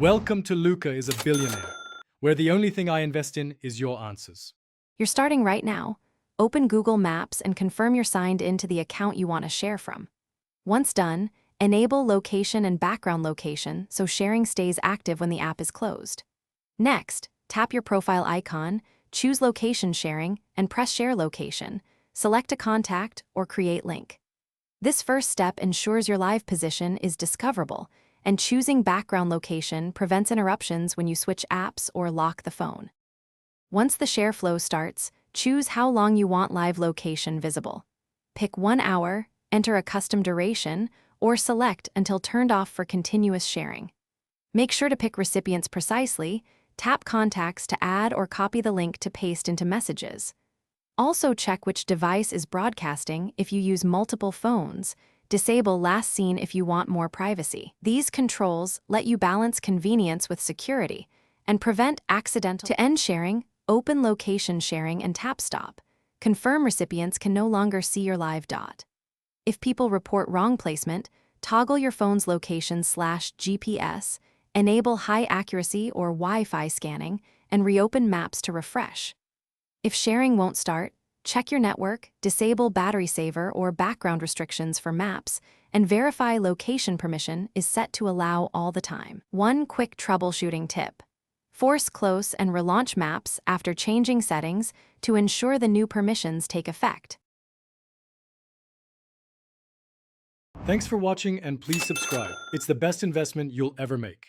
Welcome to Luca is a Billionaire, where the only thing I invest in is your answers. You're starting right now. Open Google Maps and confirm you're signed into the account you want to share from. Once done, enable location and background location so sharing stays active when the app is closed. Next, tap your profile icon, choose location sharing, and press share location. Select a contact or create link. This first step ensures your live position is discoverable, and choosing background location prevents interruptions when you switch apps or lock the phone. Once the share flow starts, choose how long you want live location visible. Pick 1 hour, enter a custom duration, or select until turned off for continuous sharing. Make sure to pick recipients precisely, tap contacts to add or copy the link to paste into messages. Also check which device is broadcasting if you use multiple phones. Disable last seen if you want more privacy. These controls let you balance convenience with security and prevent accidental. To end sharing, open location sharing and tap stop. Confirm recipients can no longer see your live dot. If people report wrong placement, toggle your phone's location/GPS, enable high accuracy or Wi-Fi scanning, and reopen maps to refresh. If sharing won't start, check your network, disable battery saver or background restrictions for maps, and verify location permission is set to allow all the time. One quick troubleshooting tip. Force close and relaunch maps after changing settings to ensure the new permissions take effect. Thanks for watching and please subscribe. It's the best investment you'll ever make.